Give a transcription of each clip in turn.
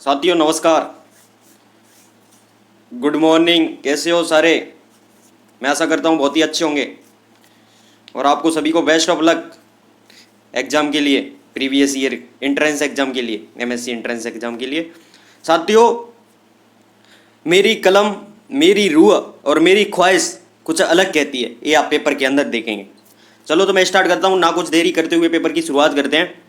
साथियों नमस्कार, good morning. कैसे हो सारे? मैं आशा करता हूँ बहुत ही अच्छे होंगे और आपको सभी को बेस्ट ऑफ लक एग्ज़ाम के लिए, प्रीवियस ईयर एंट्रेंस एग्ज़ाम के लिए, एमएससी एंट्रेंस एग्ज़ाम के लिए। साथियों, मेरी कलम, मेरी रूह और मेरी ख्वाहिश कुछ अलग कहती है, ये आप पेपर के अंदर देखेंगे। चलो तो मैं स्टार्ट करता हूँ, ना कुछ देरी करते हुए पेपर की शुरुआत करते हैं।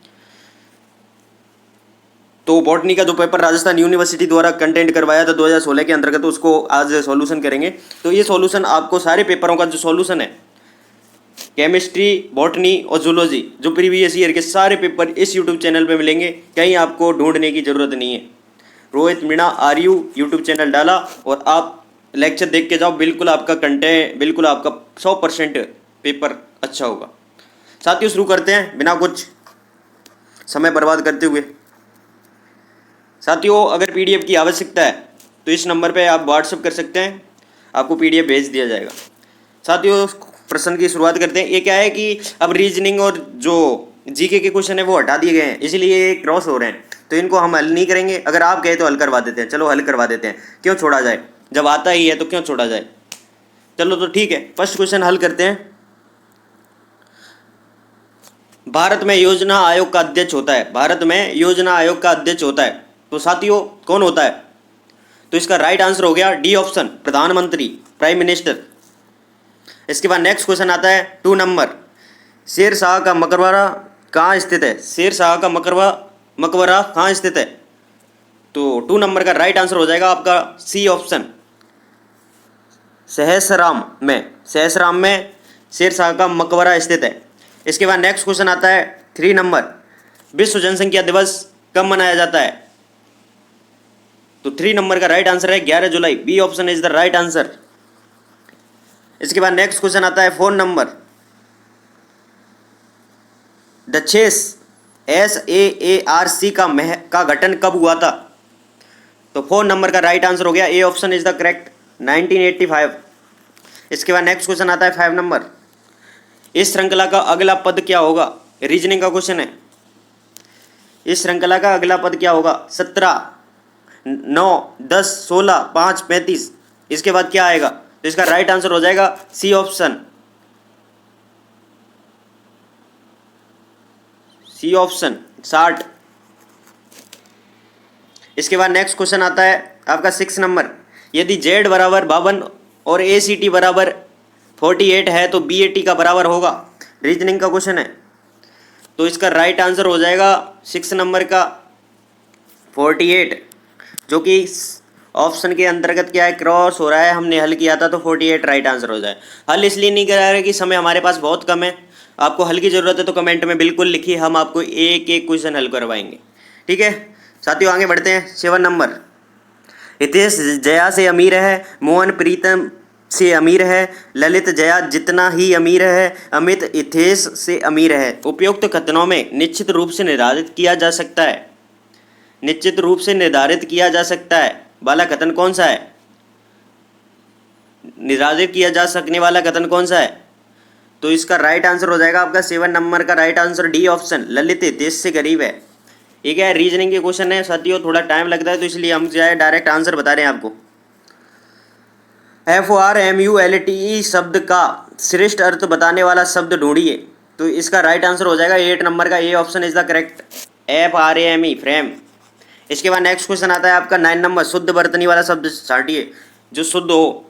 तो बॉटनी का जो पेपर राजस्थान यूनिवर्सिटी द्वारा कंटेंट करवाया था 2016 के अंतर्गत, उसको आज सॉल्यूशन करेंगे। तो ये सॉल्यूशन आपको सारे पेपरों का जो सॉल्यूशन है, केमिस्ट्री, बॉटनी और जूलॉजी, जो प्रीवियस ईयर के सारे पेपर इस यूट्यूब चैनल पे मिलेंगे। कहीं आपको ढूंढने की ज़रूरत नहीं है। Rohit Meena are you YouTube channel डाला और आप लेक्चर देख के जाओ, बिल्कुल आपका कंटेंट, बिल्कुल आपका 100% पेपर अच्छा होगा। साथियों शुरू करते हैं बिना कुछ समय बर्बाद करते हुए। साथियों, अगर पीडीएफ की आवश्यकता है तो इस नंबर पे आप व्हाट्सएप कर सकते हैं, आपको पीडीएफ भेज दिया जाएगा। साथियों, प्रश्न की शुरुआत करते हैं। ये क्या है कि अब रीजनिंग और जो जीके के क्वेश्चन है वो हटा दिए गए हैं, इसलिए ये क्रॉस हो रहे हैं, तो इनको हम हल नहीं करेंगे। अगर आप कहे तो हल करवा देते हैं। चलो हल करवा देते हैं, क्यों छोड़ा जाए, जब आता ही है तो क्यों छोड़ा जाए। चलो तो ठीक है, फर्स्ट क्वेश्चन हल करते हैं। भारत में योजना आयोग का अध्यक्ष होता है, भारत में योजना आयोग का अध्यक्ष होता है, तो साथियों कौन होता है? तो इसका राइट आंसर हो गया डी ऑप्शन, प्रधानमंत्री, प्राइम मिनिस्टर। इसके बाद नेक्स्ट क्वेश्चन आता है 2 नंबर। शेर शाह का मकबरा कहाँ स्थित है? शेर शाह का मकबरा कहाँ स्थित है? तो 2 नंबर का राइट आंसर हो जाएगा आपका सी ऑप्शन, सहसराम में शेर शाह का मकबरा स्थित है। इसके बाद नेक्स्ट क्वेश्चन आता है 3 नंबर। विश्व जनसंख्या दिवस कब मनाया जाता है? तो 3 नंबर का राइट आंसर है 11 July, B option is the right answer. इसके बाद नेक्स्ट क्वेश्चन आता है 4 नंबर। द चेस SAARC का गठन कब हुआ था? तो 4 नंबर का राइट आंसर हो गया A option is the correct, 1985। इसके बाद नेक्स्ट क्वेश्चन आता है 5 नंबर। इस श्रृंखला का अगला पद क्या होगा? रीजनिंग का क्वेश्चन है। इस श्रृंखला का अगला पद क्या होगा? 17, 9, 10, 16, 5, 35। इसके बाद क्या आएगा? तो इसका राइट आंसर हो जाएगा सी ऑप्शन, 60। इसके बाद नेक्स्ट क्वेश्चन आता है आपका 6 नंबर। यदि Z बराबर 52 और ACT बराबर 48 है तो BAT का बराबर होगा। रीजनिंग का क्वेश्चन है, तो इसका राइट आंसर हो जाएगा 6 नंबर का 48, जो कि ऑप्शन के अंतर्गत क्या है, क्रॉस हो रहा है। हमने हल किया था तो 48 राइट आंसर हो जाए। हल इसलिए नहीं करा रहे कि समय हमारे पास बहुत कम है। आपको हल की ज़रूरत है तो कमेंट में बिल्कुल लिखिए, हम आपको एक एक क्वेश्चन हल करवाएंगे। ठीक है साथियों, आगे बढ़ते हैं। 7 नंबर। हितेश जया से अमीर है, मोहन प्रीतम से अमीर है, ललित जया जितना ही अमीर है, अमित हितेश से अमीर है। उपयुक्त कथनों में निश्चित रूप से निर्धारित किया जा सकता है, निश्चित रूप से निर्धारित किया जा सकता है वाला कथन कौन सा है? निर्धारित किया जा सकने वाला कथन कौन सा है? तो इसका राइट आंसर हो जाएगा आपका 7 नंबर का right answer D option, Lalit Hitesh से करीब है। ये क्या है, रीजनिंग के क्वेश्चन है साथियों, थोड़ा टाइम लगता है तो इसलिए हम जो है डायरेक्ट आंसर बता रहे हैं आपको। FORMULTE शब्द का श्रेष्ठ अर्थ बताने वाला शब्द ढूंढिए। तो इसका राइट आंसर हो जाएगा 8 नंबर का A option is the correct, FRAME, frame. इसके बाद नेक्स्ट क्वेश्चन आता है आपका 9 नंबर। शुद्ध बर्तनी वाला शब्द छाटिए जो शुद्ध हो।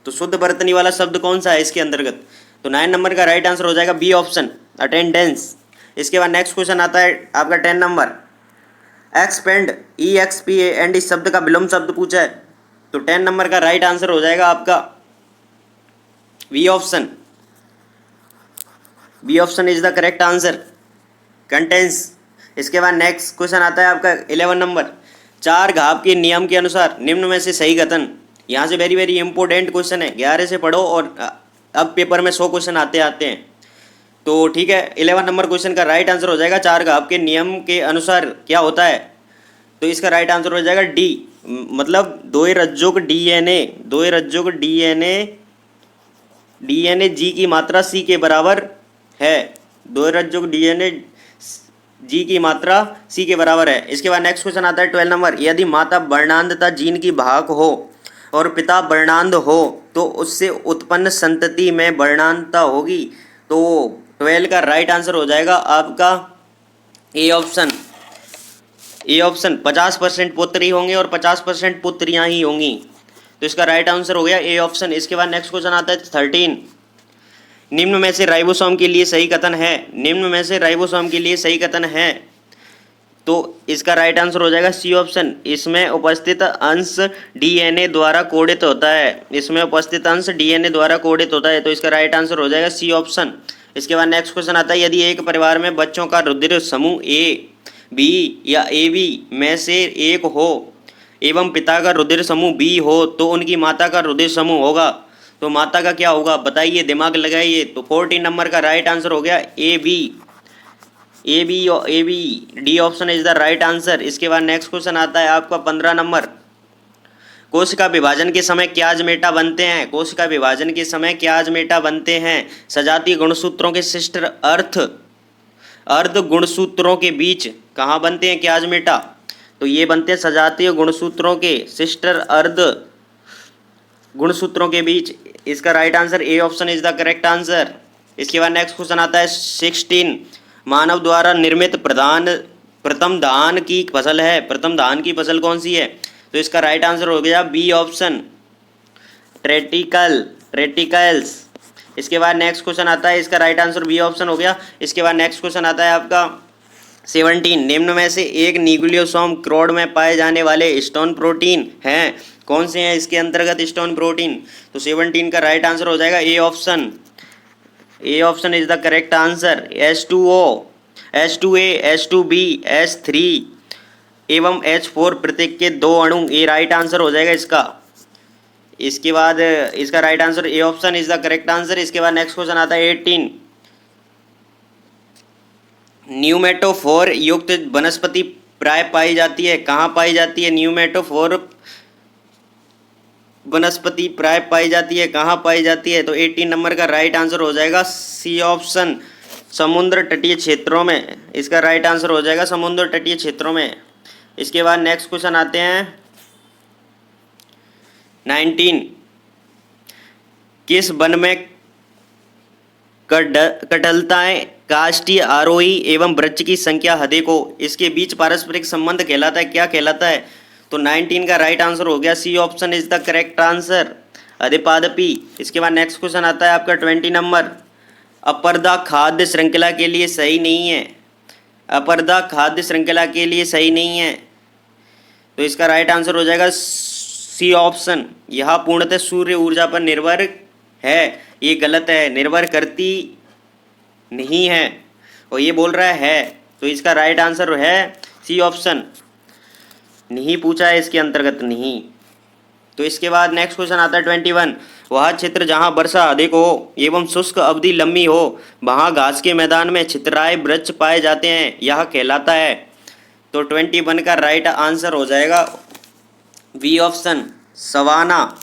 तो शुद्ध बर्तनी वाला शब्द कौन सा है इसके अंतर्गत? तो 9 नंबर का राइट आंसर हो जाएगा बी ऑप्शन, अटेंडेंस। इसके बाद नेक्स्ट क्वेश्चन आता है आपका 10 नंबर। एक्सपेंड, EXPAND इस शब्द का विलोम शब्द पूछा है, तो 10 नंबर का राइट आंसर हो जाएगा आपका B option, B option is the correct answer, contents. इसके बाद नेक्स्ट क्वेश्चन आता है आपका 11 नंबर। 4 घाव के नियम के अनुसार निम्न में से सही कथन। यहाँ से वेरी वेरी इंपॉर्टेंट क्वेश्चन है, 11 से पढ़ो और अब पेपर में 100 क्वेश्चन आते हैं। तो ठीक है, 11 नंबर क्वेश्चन का राइट आंसर हो जाएगा 4 घाव के नियम के अनुसार क्या होता है? तो इसका राइट आंसर हो जाएगा डी, मतलब दोए रज्जुक DNA G की मात्रा C के बराबर है। दोए रज्जुक DNA जी की मात्रा सी के बराबर है। इसके बाद नेक्स्ट क्वेश्चन आता है 12 नंबर, यदि माता वर्णांध तथा जीन की भाग हो और पिता वर्णांध हो तो उससे उत्पन्न संतति में वर्णांधता होगी। तो 12 का राइट आंसर हो जाएगा आपका ए ऑप्शन। ए ऑप्शन 50% पुत्र ही होंगे और 50% पुत्रियां ही होंगी। तो इसका राइट आंसर हो गया ए ऑप्शन। इसके बाद नेक्स्ट क्वेश्चन आता है 13, निम्न में से राइबोसोम के लिए सही कथन है। निम्न में से राइबोसोम के लिए सही कथन है, तो इसका राइट आंसर हो जाएगा सी ऑप्शन। इसमें उपस्थित अंश डीएनए द्वारा कोडित होता है। इसमें उपस्थित अंश डीएनए द्वारा कोडित होता है, तो इसका राइट आंसर हो जाएगा सी ऑप्शन। इसके बाद नेक्स्ट क्वेश्चन आता है, यदि एक परिवार में बच्चों का रुधिर समूह ए बी या ए बी में से एक हो एवं पिता का रुधिर समूह बी हो तो उनकी माता का रुधिर समूह होगा। तो माता का क्या होगा बताइए, दिमाग लगाइए। तो 14 नंबर का राइट आंसर हो गया A B. A B D option is the right answer. इसके बाद नेक्स्ट क्वेश्चन आता है आपका 15 नंबर, कोशिका विभाजन के समय क्याजमेटा बनते हैं। कोशिका विभाजन के समय क्याजमेटा बनते हैं सजातीय गुणसूत्रों के सिस्टर अर्ध गुणसूत्रों के बीच। कहाँ बनते हैं क्याजमेटा? तो ये बनते हैं सजातीय गुणसूत्रों के सिस्टर अर्ध गुणसूत्रों के बीच। इसका right answer A option is the correct answer. इसके बाद नेक्स्ट क्वेश्चन आता है 16, मानव द्वारा निर्मित प्रथम धान की फसल है। प्रथम धान की फसल कौन सी है? तो इसका राइट आंसर हो गया बी ऑप्शन, ट्रेटिकल्स। इसके बाद नेक्स्ट क्वेश्चन आता है, इसका राइट आंसर बी ऑप्शन हो गया। इसके बाद नेक्स्ट क्वेश्चन आता है आपका 17, निम्न में से एक न्यूक्लियोसोम क्रोड में पाए जाने वाले स्टोन प्रोटीन हैं। कौन से हैं इसके अंतर्गत स्टोन प्रोटीन? तो 17 का राइट आंसर हो जाएगा A option. A option is the correct answer. H2O, H2A, H2B, H3 एवं H4 प्रत्येक के 2 अणु, ये राइट आंसर हो जाएगा इसका। इसके बाद इसका right answer A option is the correct answer. इसके बाद नेक्स्ट क्वेश्चन आता है 18, न्यूमेटोफोर युक्त वनस्पति प्राय पाई जाती है। कहाँ पाई जाती है न्यूमेटोफोर वनस्पति प्राय पाई जाती है? कहाँ पाई जाती है? तो 18 नंबर का राइट आंसर हो जाएगा सी ऑप्शन, समुद्र तटीय क्षेत्रों में। इसका राइट आंसर हो जाएगा समुद्र तटीय क्षेत्रों में। इसके बाद नेक्स्ट क्वेश्चन आते हैं 19, किस वन में कटलताएं काष्ठीय आरोही एवं वृक्ष की संख्या अधिक हो, इसके बीच पारस्परिक संबंध कहलाता है? क्या कहलाता है? तो 19 का राइट आंसर हो गया C option is the correct answer, अधिपादपी। इसके बाद नेक्स्ट क्वेश्चन आता है आपका 20 नंबर, अपरदा खाद्य श्रृंखला के लिए सही नहीं है। अपरदा खाद्य श्रृंखला के लिए सही नहीं है, तो इसका राइट आंसर हो जाएगा सी ऑप्शन। यह पूर्णतः सूर्य ऊर्जा पर निर्भर है। ये गलत है, निर्भर करती नहीं है और ये बोल रहा है, तो इसका राइट आंसर है सी ऑप्शन। नहीं पूछा है इसके अंतर्गत नहीं। तो इसके बाद नेक्स्ट क्वेश्चन आता है 21, वह क्षेत्र जहाँ वर्षा अधिक हो एवं शुष्क अवधि लंबी हो वहाँ घास के मैदान में छितराए वृक्ष पाए जाते हैं, यह कहलाता है? तो 21 का राइट आंसर हो जाएगा B option, savanna.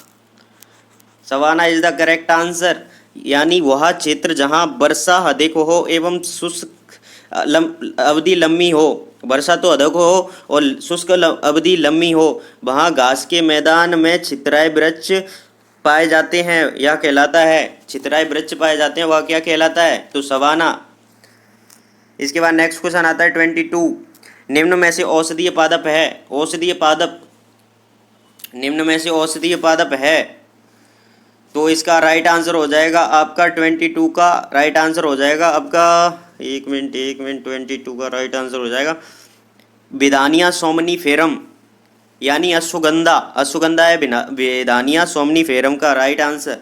Savanna is the correct answer. यानी वह क्षेत्र जहाँ वर्षा अधिक हो एवं शुष्क अवधि लंबी हो, वर्षा तो अधिक हो और शुष्क अवधि लंबी हो, वहाँ घास के मैदान में छितराए वृक्ष पाए जाते हैं, यह कहलाता है? छितराए वृक्ष पाए जाते हैं, वह क्या कहलाता है? तो सवाना। इसके बाद नेक्स्ट क्वेश्चन आता है 22, निम्न में से औषधीय पादप है। औषधीय पादप, निम्न में से औषधीय पादप है, तो इसका राइट आंसर हो जाएगा आपका 22 का राइट आंसर हो जाएगा आपका, एक मिनट 22 का राइट आंसर हो जाएगा विदानिया सोमनीफेरम, यानी अश्वगंधा। अश्वगंधा है विदानिया सोमनीफेरम का राइट आंसर।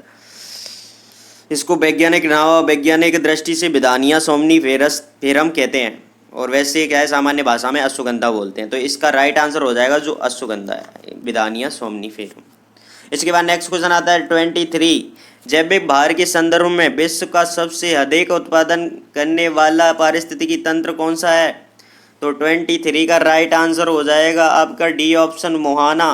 इसको वैज्ञानिक नाम, वैज्ञानिक दृष्टि से विदानिया सोमनीफेरम कहते हैं और वैसे क्या है सामान्य भाषा में अश्वगंधा बोलते हैं। तो इसका राइट आंसर हो जाएगा जो अश्वगंधा है, विदानिया सोमनीफेरम। इसके बाद नेक्स्ट क्वेश्चन आता है 23, जैविक भार के संदर्भ में विश्व का सबसे अधिक उत्पादन करने वाला पारिस्थितिकी तंत्र कौन सा है? तो 23 का राइट आंसर हो जाएगा आपका डी ऑप्शन, मोहाना।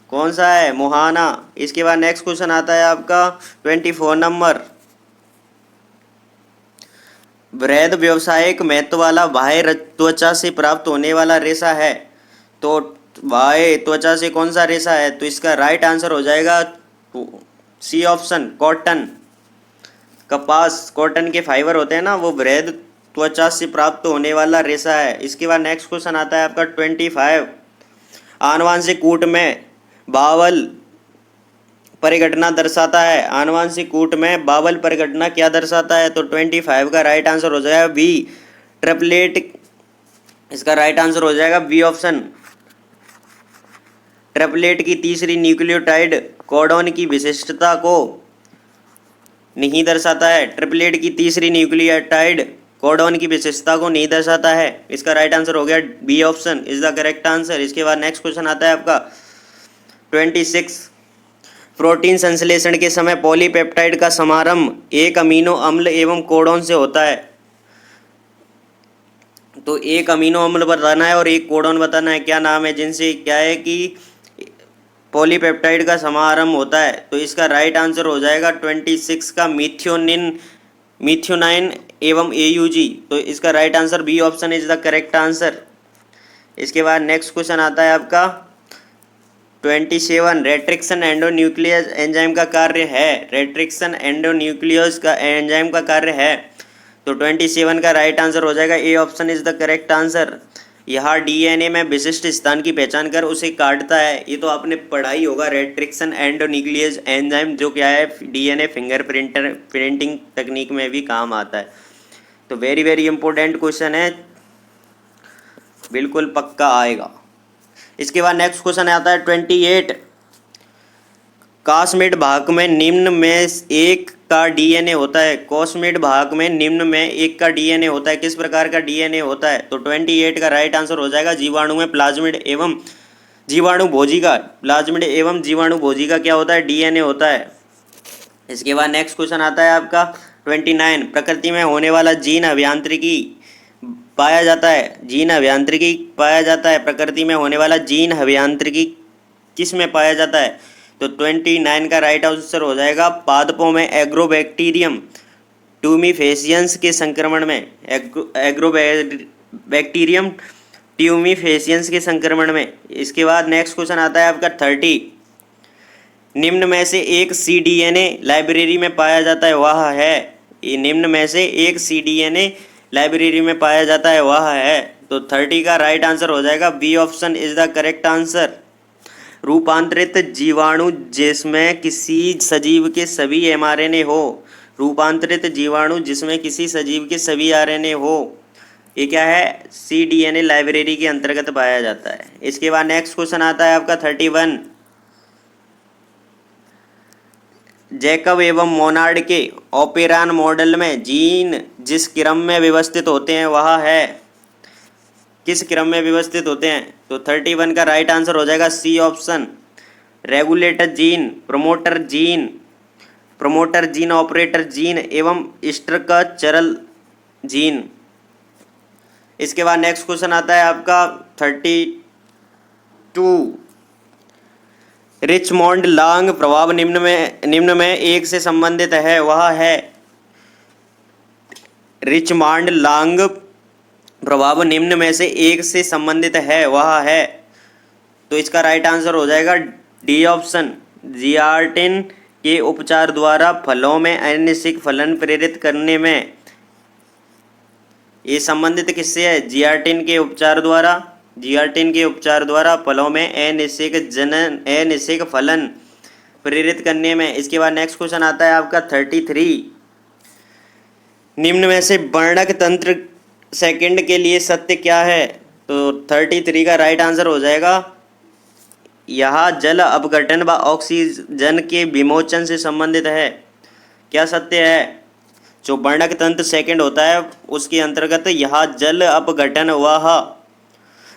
कौन सा है? मोहाना। इसके बाद नेक्स्ट क्वेश्चन आता है आपका 24 नंबर, वृहद व्यावसायिक महत्व वाला बाह्य त्वचा से प्राप्त होने वाला रेशा है। तो बाह्य त्वचा से कौन सा रेशा है? तो इसका राइट आंसर हो जाएगा सी ऑप्शन, कॉटन। कपास, कॉटन के फाइबर होते हैं ना, वो वृहद त्वचा से प्राप्त होने वाला रेशा है। इसके बाद नेक्स्ट क्वेश्चन आता है आपका 25। आनुवांशिक कूट में बावल परिघटना दर्शाता है। आनुवांशिक कूट में बावल परिघटना क्या दर्शाता है? तो 25 का राइट आंसर हो जाएगा बी, ट्रिपलेट। इसका राइट आंसर हो जाएगा बी ऑप्शन। ट्रिपलेट की तीसरी न्यूक्लियोटाइड कोडॉन की विशिष्टता को नहीं दर्शाता है। ट्रिपलेट की तीसरी न्यूक्लियोटाइड कोडॉन की विशेषता को नहीं दर्शाता है। इसका राइट आंसर हो गया B option is the correct answer. इसके बाद नेक्स्ट क्वेश्चन आता है आपका 26। प्रोटीन संश्लेषण के समय पॉलीपेप्टाइड का समारंभ एक अमीनो अम्ल एवं कोडॉन से होता है। तो एक अमीनो अम्ल बताना है और एक कोडॉन बताना है, क्या नाम है जिनसे क्या है कि पॉलीपेप्टाइड का समारंभ होता है। तो इसका राइट आंसर हो जाएगा 26 का मिथ्योनाइन एवं एयूजी। तो इसका right answer B option is the correct answer. इसके बाद नेक्स्ट क्वेश्चन आता है आपका 27। रेट्रिक्शन एंडोन्यूक्लियस एंजाइम का कार्य है। रेट्रिक्शन एंडोन्यूक्लियस का एंजाइम का कार्य है। तो 27 का राइट आंसर हो जाएगा A option is the correct answer. यह डीएनए में विशिष्ट स्थान की पहचान कर उसे काटता है। ये तो आपने पढ़ा ही होगा, रेट्रिक्शन एंडोन्यूक्लियस एंजाइम जो क्या है डीएनए प्रिंटिंग तकनीक में भी काम आता है। तो वेरी वेरी इंपॉर्टेंट क्वेश्चन है, बिल्कुल पक्का आएगा। इसके बाद नेक्स्ट क्वेश्चन आता है 28। कॉस्मेट भाग में निम्न में एक का डीएनए होता है। कॉस्मेट भाग में निम्न में एक का डीएनए होता है। किस प्रकार का डीएनए होता है? तो 28 का राइट आंसर हो जाएगा जीवाणु में प्लाज्मिड एवं जीवाणु भोजी का। प्लाज्मिड एवं जीवाणु भोजी का क्या होता है? डीएनए होता है। इसके बाद नेक्स्ट क्वेश्चन आता है आपका 29। प्रकृति में होने वाला जीन अभियांत्रिकी पाया जाता है। जीन अभियांत्रिकी पाया जाता है। प्रकृति में होने वाला जीन अभियांत्रिकी किस में पाया जाता है? तो 29 का राइट आंसर हो जाएगा पादपों में एग्रोबैक्टीरियम ट्यूमिफेसियंस के संक्रमण में। एग्रोबैक्टीरियम ट्यूमिफेसियंस के संक्रमण में। इसके बाद नेक्स्ट क्वेश्चन आता है आपका 30। निम्न में से एक सीडीएनए लाइब्रेरी में पाया जाता है, वह है। ये निम्न में से एक सीडीएनए लाइब्रेरी में पाया जाता है, वह है। तो 30 का राइट आंसर हो जाएगा B option is the correct answer. रूपांतरित जीवाणु जिसमें किसी सजीव के सभी एमआरएनए हो। रूपांतरित जीवाणु जिसमें किसी सजीव के सभी आरएनए हो, ये क्या है? सीडीएनए लाइब्रेरी के अंतर्गत पाया जाता है। इसके बाद नेक्स्ट क्वेश्चन आता है आपका 31। जैकब एवं मोनार्ड के ओपेरान मॉडल में जीन जिस क्रम में व्यवस्थित होते हैं वह है। किस क्रम में व्यवस्थित होते हैं? तो 31 का राइट आंसर हो जाएगा C option, regulator gene, promoter gene, operator gene एवं स्ट्रक्चरल जीन। इसके बाद नेक्स्ट क्वेश्चन आता है आपका 32। रिचमोंड लांग प्रभाव निम्न में एक से संबंधित है, वह है। रिचमोंड लांग प्रभाव निम्न में से एक से संबंधित है, वह है। तो इसका राइट आंसर हो जाएगा डी ऑप्शन, जियार्टिन के उपचार द्वारा फलों में अनिश्चित फलन प्रेरित करने में। ये संबंधित किससे है? जियार्टिन के उपचार द्वारा फलों में अनिश्चित फलन प्रेरित करने में। इसके बाद नेक्स्ट क्वेश्चन आता है आपका 33। निम्न में से वर्णक तंत्र सेकंड के लिए सत्य क्या है? तो 33 का राइट आंसर हो जाएगा यह जल अपघटन व ऑक्सीजन के विमोचन से संबंधित है। क्या सत्य है? जो वर्णक तंत्र सेकंड होता है उसके अंतर्गत यह जल अपघटन व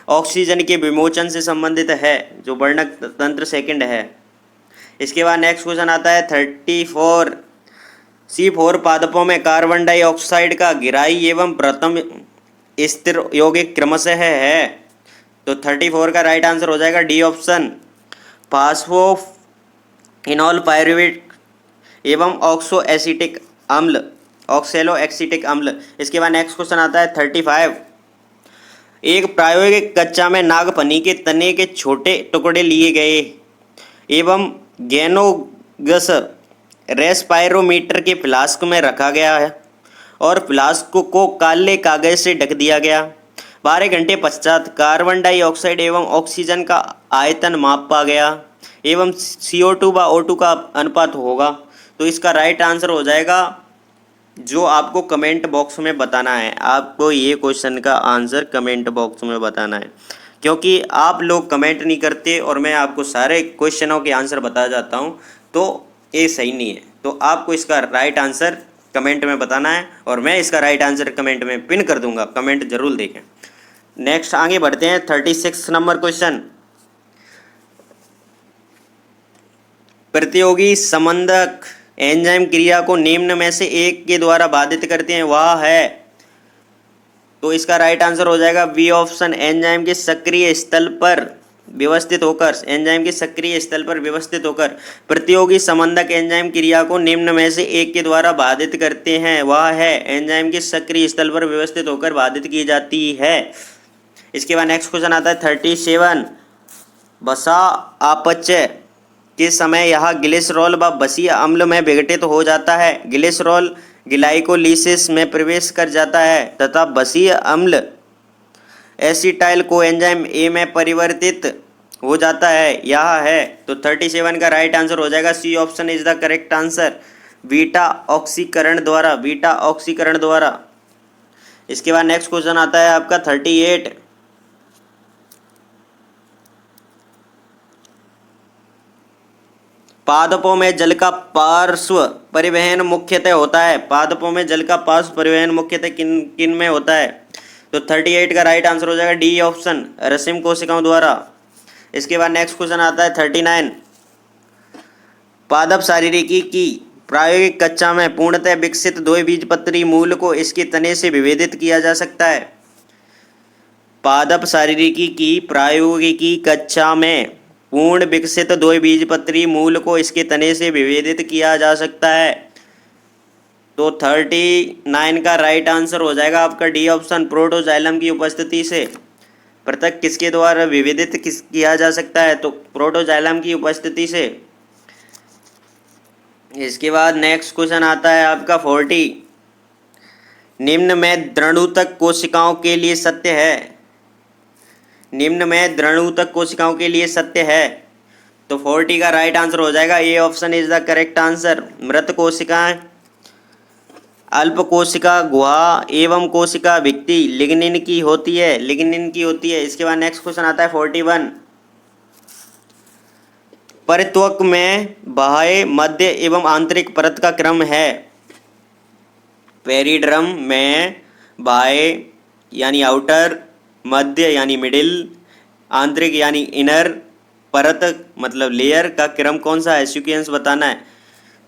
ऑक्सीजन के विमोचन से संबंधित है, जो वर्णक तंत्र सेकंड है। इसके बाद नेक्स्ट क्वेश्चन आता है 34। C4 पादपों में कार्बन डाइऑक्साइड का गिराई एवं प्रथम स्थिर यौगिक क्रमशः है। तो 34 का राइट आंसर हो जाएगा डी ऑप्शन, फास्फोइनोल पायरुवेट एवं ऑक्सो एसिटिक अम्ल। ऑक्सेलो एसिटिक अम्ल। इसके बाद नेक्स्ट क्वेश्चन आता है 35। एक प्रायोगिक कक्षा में नागफनी के तने के छोटे टुकड़े लिए गए एवं गैनोगस रेस्पायरोमीटर के फ्लास्क में रखा गया है और फ्लास्क को काले कागज से ढक दिया गया। 12 घंटे पश्चात कार्बन डाइऑक्साइड एवं ऑक्सीजन का आयतन मापा गया एवं CO2 व O2 का अनुपात होगा। तो इसका राइट आंसर हो जाएगा, जो आपको कमेंट बॉक्स में बताना है। आपको ये क्वेश्चन का आंसर कमेंट बॉक्स में बताना है, क्योंकि आप लोग कमेंट नहीं करते और मैं आपको सारे क्वेश्चनों के आंसर बता जाता हूँ, तो ये सही नहीं है। तो आपको इसका राइट आंसर कमेंट में बताना है और मैं इसका राइट आंसर कमेंट में पिन कर दूंगा, कमेंट जरूर देखें। नेक्स्ट आगे बढ़ते हैं 36 नंबर क्वेश्चन। प्रतियोगी संबंधक एंजाइम क्रिया को निम्न में से एक के द्वारा बाधित करते हैं, वह है। तो इसका राइट आंसर हो जाएगा बी ऑप्शन, एंजाइम के सक्रिय स्थल पर व्यवस्थित होकर। एंजाइम के सक्रिय स्थल पर व्यवस्थित होकर प्रतियोगी संबंधक एंजाइम क्रिया को निम्न में से एक के द्वारा बाधित करते हैं, वह है। एंजाइम के सक्रिय स्थल पर व्यवस्थित होकर बाधित की जाती है। इसके बाद नेक्स्ट क्वेश्चन आता है 37। वसा अपचय के समय यह ग्लिसरॉल व बसीय अम्ल में विघटित हो जाता है। ग्लिसरॉल ग्लाइकोलिसिस में प्रवेश कर जाता है तथा बसीय अम्ल एसिटाइल को एंजाइम ए में परिवर्तित हो जाता है, यह है। तो 37 का राइट आंसर हो जाएगा C option is the correct answer, beta ऑक्सीकरण द्वारा, बीटा ऑक्सीकरण द्वारा। इसके बाद नेक्स्ट क्वेश्चन आता है आपका 38। पादपों में जल का पार्श्व परिवहन मुख्यतः होता है। पादपों में जल का पार्श्व परिवहन मुख्यतः किन किन में होता है? तो 38 का राइट आंसर हो जाएगा डी ऑप्शन, रसिम कोशिकाओं द्वारा। इसके बाद नेक्स्ट क्वेश्चन आता है 39। पादप शारीरिकी की प्रायोगिक कक्षा में पूर्णतः विकसित द्विबीजपत्री मूल को इसके तने से विभेदित किया जा सकता है। पादप शारीरिकी की प्रायोगिकी कक्षा में पूर्ण विकसित द्विबीजपत्री मूल को इसके तने से विभेदित किया जा सकता है। तो 39 का राइट आंसर हो जाएगा आपका डी ऑप्शन, प्रोटोजाइलम की उपस्थिति से। पृथक किसके द्वारा विभेदित किया जा सकता है? तो प्रोटोजाइलम की उपस्थिति से। इसके बाद नेक्स्ट क्वेश्चन आता है आपका 40। निम्न में द्रवणुतक कोशिकाओं के लिए सत्य है। निम्न में द्रवणुतक कोशिकाओं के लिए सत्य है। तो 40 का राइट आंसर हो जाएगा A option is the correct answer. मृत कोशिकाएं, अल्प कोशिका गुहा एवं कोशिका भित्ति लिग्निन की होती है, लिग्निन की होती है। इसके बाद नेक्स्ट क्वेश्चन आता है 41। परित्वक में बाह्य, मध्य एवं आंतरिक परत का क्रम है। पेरिड्रम में बाह्य यानी आउटर, मध्य यानी मिडिल, आंतरिक यानी इनर, परत मतलब लेयर का क्रम कौन सा है, सीक्वेंस बताना है।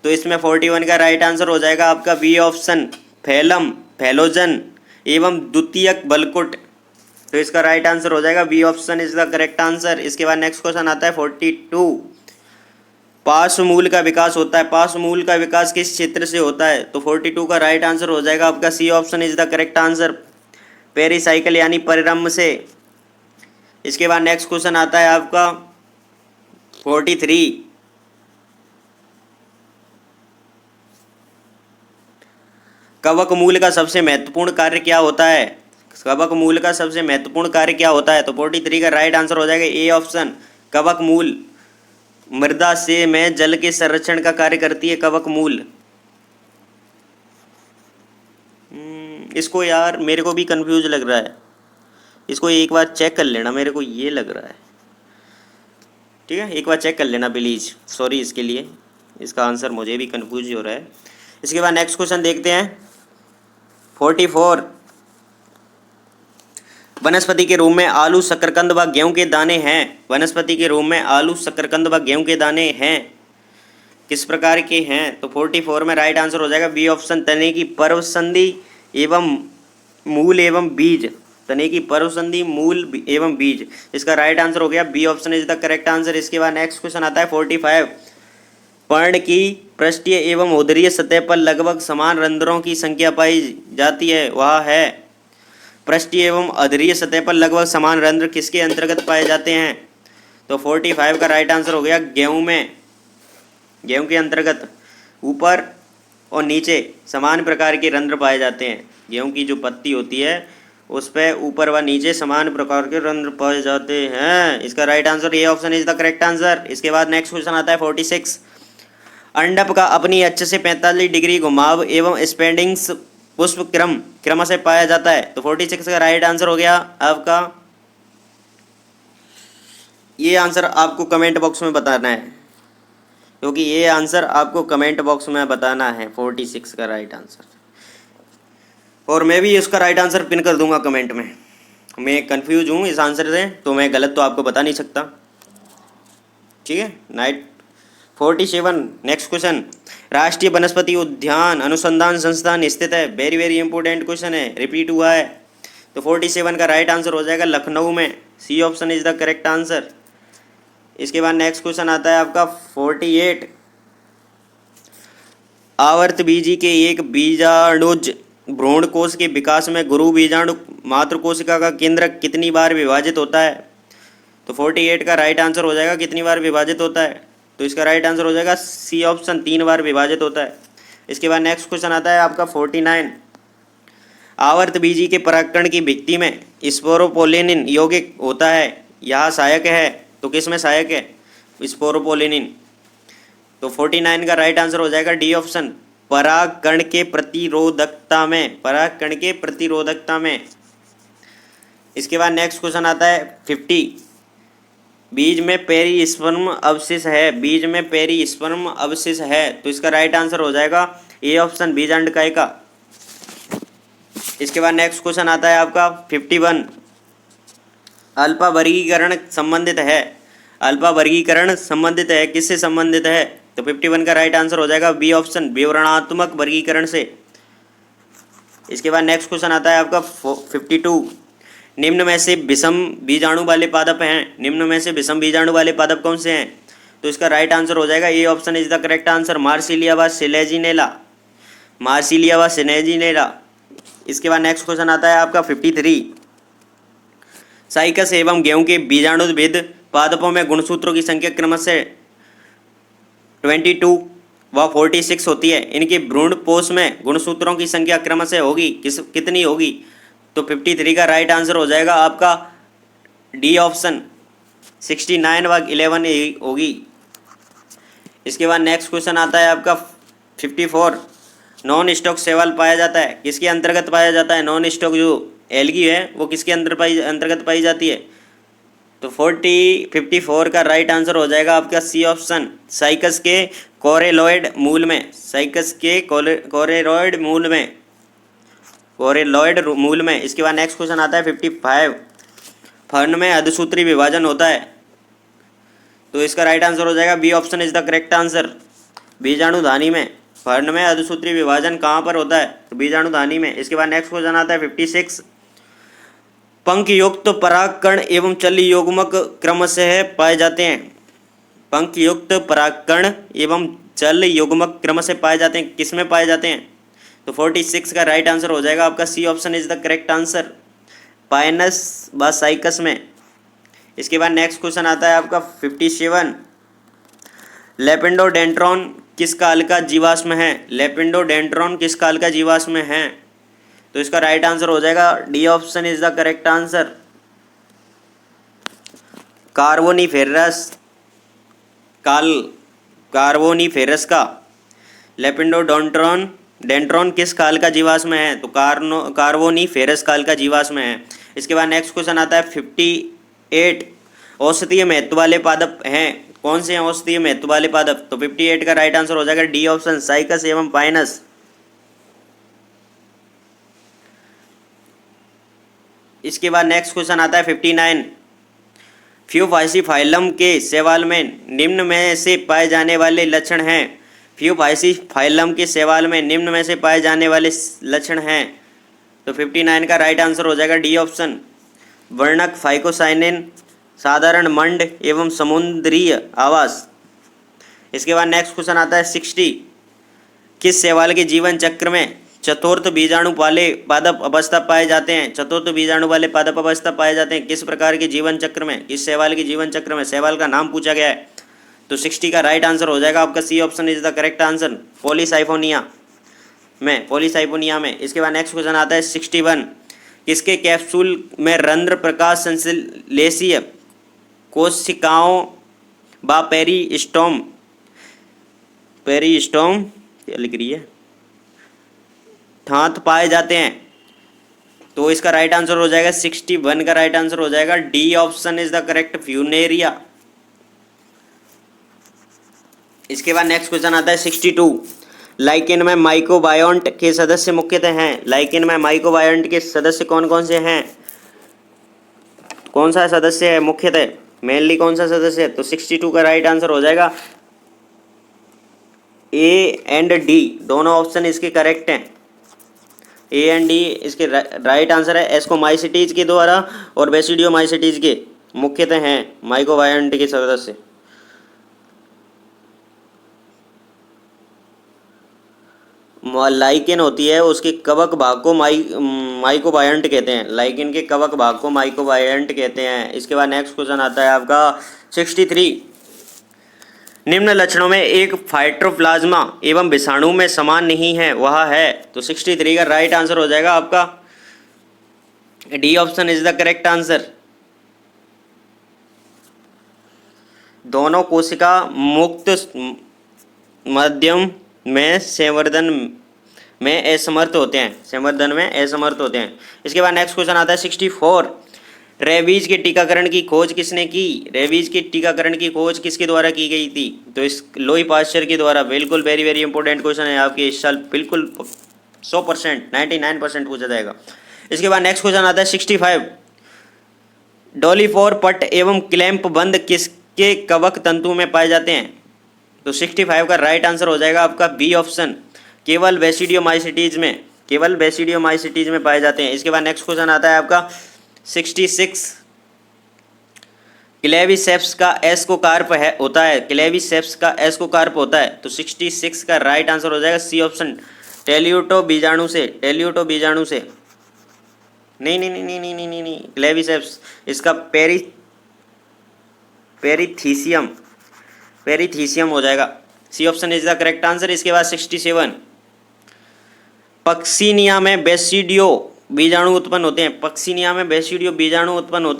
तो इसमें 41 का राइट आंसर हो जाएगा आपका बी ऑप्शन, फैलम, फैलोजन एवं द्वितीयक बलकुट। तो इसका राइट आंसर हो जाएगा B option is the correct answer. इसके बाद नेक्स्ट क्वेश्चन आता है 42। पार्श्वमूल का विकास होता है। पार्श्वमूल का विकास किस क्षेत्र से होता है? तो 42 का राइट आंसर हो जाएगा आपका C option is the correct answer, pericycle यानी परिरम्भ से। इसके बाद नेक्स्ट क्वेश्चन आता है आपका 43। कवक मूल का सबसे महत्वपूर्ण कार्य क्या होता है? कवक मूल का सबसे महत्वपूर्ण कार्य क्या होता है? तो 43 का राइट आंसर हो जाएगा ए ऑप्शन, कवक मूल मृदा से में जल के संरक्षण का कार्य करती है कवक मूल। इसको यार मेरे को भी कंफ्यूज लग रहा है, इसको एक बार चेक कर लेना, मेरे को ये लग रहा है। ठीक है, एक बार चेक कर लेना प्लीज़, सॉरी इसके लिए, इसका आंसर मुझे भी कंफ्यूज हो रहा है। इसके बाद नेक्स्ट क्वेश्चन देखते हैं 44। वनस्पति के रूप में आलू, शकरकंद व गेहूं के दाने हैं। वनस्पति के रूप में आलू, शकरकंद व गेहूं के दाने हैं, किस प्रकार के हैं? तो 44 में राइट आंसर हो जाएगा बी ऑप्शन, तने की पर्वसंधि एवं मूल एवं बीज। तने की पर्वसंधि, मूल एवं बीज। इसका राइट आंसर हो गया B option is the correct answer. इसके बाद नेक्स्ट क्वेश्चन आता है 45। पर्ण की पृष्ठीय एवं उदरीय सतह पर लगभग समान रंध्रों की संख्या पाई जाती है वह है। पृष्ठीय एवं अधरीय सतह पर लगभग समान रंध्र किसके अंतर्गत पाए जाते हैं? तो 45 का राइट आंसर हो गया गेहूं में। गेहूं के अंतर्गत ऊपर और नीचे समान प्रकार के रंध्र पाए जाते हैं। गेहूं की जो पत्ती होती है उस पर ऊपर व नीचे समान प्रकार के रंध्र पाए जाते हैं। इसका right answer A option is the correct answer. इसके बाद नेक्स्ट क्वेश्चन आता है 46। अंडप का अपनी अक्ष से 45 डिग्री घुमाव एवं स्पेंडिंग्स पुष्प क्रम से पाया जाता है। तो 46 का राइट आंसर हो गया आपका, ये आंसर आपको कमेंट बॉक्स में बताना है, क्योंकि ये आंसर आपको कमेंट बॉक्स में बताना है 46 का राइट आंसर। और मैं भी इसका राइट आंसर पिन कर दूंगा कमेंट में। मैं कंफ्यूज हूँ इस आंसर से, तो मैं गलत तो आपको बता नहीं सकता। ठीक है। 47 नेक्स्ट क्वेश्चन। राष्ट्रीय वनस्पति उद्यान अनुसंधान संस्थान स्थित है। वेरी वेरी इंपॉर्टेंट क्वेश्चन है, रिपीट हुआ है। तो 47 का राइट आंसर हो जाएगा लखनऊ में। C option is the correct answer. इसके बाद नेक्स्ट क्वेश्चन आता है आपका 48। आवर्त बीजी के एक बीजाणुज भ्रूण कोश के विकास में गुरु बीजाणु मातृ कोशिका का केंद्र कितनी बार विभाजित होता है? तो 48 का राइट आंसर हो जाएगा कितनी बार विभाजित होता है? तो इसका राइट आंसर हो जाएगा सी ऑप्शन, 3 बार विभाजित होता है। इसके बाद नेक्स्ट क्वेश्चन आता है आपका 49। आवर्त बीजी के परागकण की भित्ति में स्पोरोपोलिनिन यौगिक होता है, यह सहायक है। तो किस में सहायक है? स्पोरोपोलिनिन। तो 49 का राइट आंसर हो जाएगा डी ऑप्शन, परागकण के प्रतिरोधकता में। परागकण के प्रतिरोधकता में। इसके बाद नेक्स्ट क्वेश्चन आता है 50। बीज में पेरिस्पर्म अवशेष है। बीज में पेरिस्पर्म अवशेष है। तो इसका राइट आंसर हो जाएगा ए ऑप्शन, बीजांडकाय का। इसके बाद नेक्स्ट क्वेश्चन आता है आपका 51। अल्फा वर्गीकरण संबंधित है। अल्फा वर्गीकरण संबंधित है, किससे संबंधित है? तो 51 का राइट आंसर हो जाएगा बी ऑप्शन, विवरणात्मक वर्गीकरण से। इसके बाद नेक्स्ट क्वेश्चन आता है आपका 52। निम्न में से विषम बीजाणु वाले पादप हैं। निम्न में से विषम बीजाणु वाले पादप कौन से हैं? तो इसका राइट आंसर हो जाएगा A option is the correct answer, Marsilea व सिलेजिनेला। मार्सिलिया व सिलेजिनेला। इसके बाद नेक्स्ट क्वेश्चन आता है आपका 53। साइकस एवं गेहूं के बीजाणुविद पादपों में गुणसूत्रों की संख्या क्रमशः 22 व 46 होती है। इनके भ्रूण पोष में गुणसूत्रों की संख्या क्रमशः होगी कितनी होगी? तो 53 का राइट आंसर हो जाएगा आपका डी ऑप्शन, 69 व 11 होगी। इसके बाद नेक्स्ट क्वेश्चन आता है आपका 54। नॉन स्टॉक शैवाल पाया जाता है, किसके अंतर्गत पाया जाता है? नॉन स्टॉक जो एल्गी है वो किसके अंतर्गत पाई जाती है? तो 54 का राइट आंसर हो जाएगा आपका सी ऑप्शन, साइकस के कोरेलॉइड मूल में। साइकस के कोरेलॉइड मूल में। कोरेलॉइड मूल में। इसके बाद नेक्स्ट क्वेश्चन आता है 55। फर्न में अधसूत्री विभाजन होता है। तो इसका राइट आंसर हो जाएगा B option is the correct answer, बीजाणुधानी में। फर्न में अधसूत्री विभाजन कहाँ पर होता है? तो बीजाणुधानी में। इसके बाद नेक्स्ट क्वेश्चन आता है 56। पंख युक्त परागकण एवं चल युग्मक क्रमशः पाए जाते हैं। पंख युक्त परागकण एवं चल युग्मक क्रमशः पाए जाते हैं, किसमें पाए जाते हैं? तो 46 का राइट आंसर हो जाएगा आपका C option is the correct answer, pinus व साइकस में। इसके बाद नेक्स्ट क्वेश्चन आता है आपका 57। लेपिडोडेंड्रॉन किस काल का जीवाश्म है? लेपिडोडेंड्रॉन किस काल का जीवाश्म है? तो इसका राइट आंसर हो जाएगा D option is the correct answer, Carboniferous काल। कार्बोनिफेरस का लेपिडोडेंड्रॉन किस काल का जीवाश्म है? तो कार्बोनिफेरस काल का जीवाश्म है। इसके बाद नेक्स्ट क्वेश्चन आता है 58। औषधीय महत्व वाले पादप हैं, कौन से हैं औषधीय महत्व वाले पादप? तो 58 का राइट आंसर हो जाएगा डी ऑप्शन, साइकस एवं पाइनस। इसके बाद नेक्स्ट क्वेश्चन आता है 59। फ्यूफाइसीफाइलम के शैवाल में निम्न में से पाए जाने वाले लक्षण हैं। फ्यूफाइसीफाइलम के शैवाल में निम्न में से पाए जाने वाले लक्षण हैं। तो 59 का राइट आंसर हो जाएगा डी ऑप्शन, वर्णक फाइकोसाइनिन, साधारण मंड एवं समुद्रीय आवास। इसके बाद नेक्स्ट क्वेश्चन आता है 60। किस शैवाल के जीवन चक्र में चतुर्थ बीजाणु वाले पादप अवस्था पाए जाते हैं? चतुर्थ बीजाणु वाले पादप अवस्था पाए जाते हैं किस प्रकार के जीवन चक्र में? किस शैवाल के जीवन चक्र में? शैवाल का नाम पूछा गया है, तो 60 का राइट आंसर हो जाएगा आपका C option is the correct answer, polysiphonia में। इसके बाद नेक्स्ट क्वेश्चन आता है 61। किसके कैप्सूल में रंध्र प्रकाश संश्लेषीय कोशिकाओं व पेरिस्टोम क्या लिख रही है ठांत पाए जाते हैं? तो इसका राइट आंसर हो जाएगा 61 का राइट आंसर हो जाएगा D option is the correct, Funaria. इसके बाद नेक्स्ट क्वेश्चन आता है 62। लाइकेन में माइक्रोबायोन्ट के सदस्य मुख्यतः हैं? लाइकेन में माइक्रोबायोन्ट के सदस्य कौन कौन से हैं? कौन सा सदस्य है मुख्यतः, मेनली कौन सा सदस्य है? तो 62 का राइट आंसर हो जाएगा ए एंड डी, दोनों ऑप्शन इसके करेक्ट हैं। ए एंड डी इसके राइट आंसर है। एस्कोमाइसिटीज के द्वारा और बेसिडियोमाइसिटीज के मुख्यतः हैं माइक्रोबायोन्ट के सदस्य। लाइकेन होती है उसके कवक भाग को माइक्रोबायोन्ट कहते हैं। लाइकेन के कवक भाग को माइक्रोबायोन्ट कहते हैं। इसके बाद नेक्स्ट क्वेश्चन आता है आपका 63। निम्न लक्षणों में एक फाइटोप्लाज्मा एवं विषाणु में समान नहीं है, वह है? तो 63 का राइट आंसर हो जाएगा आपका D option is the correct answer. दोनों कोशिका मुक्त माध्यम में संवर्धन में असमर्थ होते हैं। इसके बाद नेक्स्ट क्वेश्चन आता है 64। रेबीज के टीकाकरण की खोज किसने की? रेबीज के टीकाकरण की खोज किसके द्वारा की गई थी? तो इस लुई पाश्चर के द्वारा। बिल्कुल वेरी वेरी इंपॉर्टेंट क्वेश्चन है आपके इस साल, बिल्कुल 100% 99% पूछा जाएगा। इसके बाद नेक्स्ट क्वेश्चन आता है 65। डोलीफोर पट एवं क्लैंप बंद किसके कवक तंतु में पाए जाते हैं? तो 65 का राइट आंसर हो जाएगा आपका बी ऑप्शन, केवल बेसिडियोमाइसिटीज में पाए जाते हैं। इसके बाद नेक्स्ट क्वेश्चन आता है आपका 66। क्लेविसेप्स का एस्कोकार्प होता है? क्लेविसेप्स का एस्कोकार्प होता है, तो 66 का राइट आंसर हो जाएगा सी ऑप्शन, टेलियोटो बीजाणु से। नहीं, क्लेविसेप्स इसका पेरीथीसियम हो जाएगा। C option is the correct answer. इसके बाद 67। पक्सीनिया में बेसिडियो बीजाणु उत्पन्न होते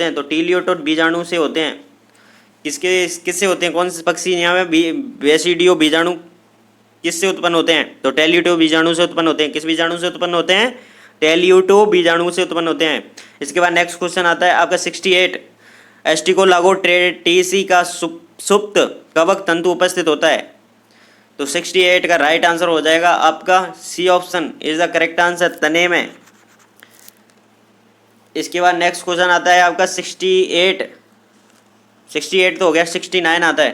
हैं, तो टीलियोटो बीजाणु से होते हैं। किससे होते हैं? कौन से पक्सीनिया में बेसिडियो बीजाणु किससे उत्पन्न होते हैं? तो टेलियोटो बीजाणु से उत्पन्न होते हैं। किस बीजाणु से उत्पन्न होते हैं? टेलियोटो बीजाणु से उत्पन्न होते हैं। इसके बाद नेक्स्ट क्वेश्चन आता है आपका 68। एस्टिकोलागोट्रेटिसी का सुप्त कवक तंतु उपस्थित होता है, तो 68 का राइट आंसर हो जाएगा आपका C option is the correct answer, तने में। इसके बाद नेक्स्ट क्वेश्चन आता है आपका 68 तो हो गया, 69 आता है।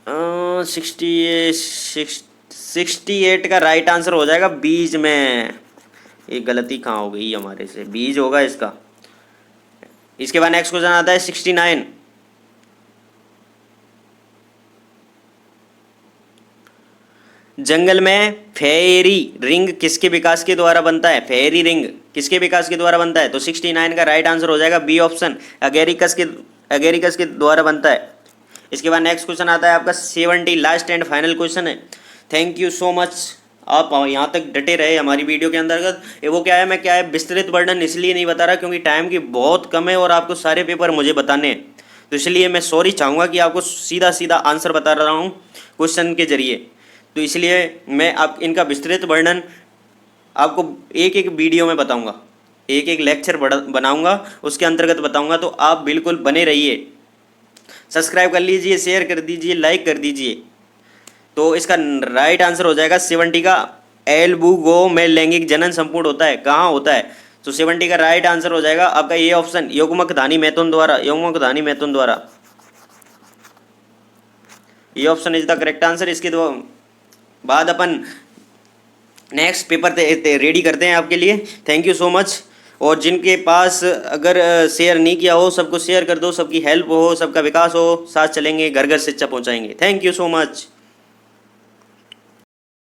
अ 68 का राइट आंसर हो जाएगा बीज में। एक गलती कहाँ हो गई हमारे से, बीज होगा इसका। इसके बाद नेक्स्ट क्वेश्चन आता है 69। जंगल में फेयरी रिंग किसके विकास के द्वारा बनता है? फेयरी रिंग किसके विकास के द्वारा बनता है? तो 69 का राइट आंसर हो जाएगा बी ऑप्शन, अगेरिकस के द्वारा बनता है। इसके बाद नेक्स्ट क्वेश्चन आता है आपका 70, लास्ट एंड फाइनल क्वेश्चन है। थैंक यू सो मच, आप यहाँ तक डटे रहे हमारी वीडियो के अंतर्गत। वो क्या है विस्तृत वर्णन इसलिए नहीं बता रहा क्योंकि टाइम की बहुत कम है और आपको सारे पेपर मुझे बताने हैं, तो इसलिए मैं सॉरी चाहूँगा कि आपको सीधा सीधा आंसर बता रहा हूँ क्वेश्चन के जरिए। तो इसलिए मैं आप इनका विस्तृत वर्णन आपको एक एक वीडियो में बताऊँगा, एक एक लेक्चर बनाऊँगा, उसके अंतर्गत बताऊँगा। तो आप बिल्कुल बने रहिए, सब्सक्राइब कर लीजिए, शेयर कर दीजिए, लाइक कर दीजिए। तो इसका राइट आंसर हो जाएगा 70 का एल्बुगो में लैंगिक जनन संपूर्ण होता है, कहाँ होता है? तो 70 का राइट आंसर हो जाएगा आपका ये ऑप्शन, युग्मक धानी मैथुन द्वारा। ये option is the correct answer. इसके बाद अपन नेक्स्ट पेपर रेडी करते हैं आपके लिए। Thank you so much. और जिनके पास अगर शेयर नहीं किया हो सबको शेयर कर दो, सबकी हेल्प हो, सबका विकास हो, साथ चलेंगे, घर घर शिक्षा पहुंचाएंगे। Thank you so much.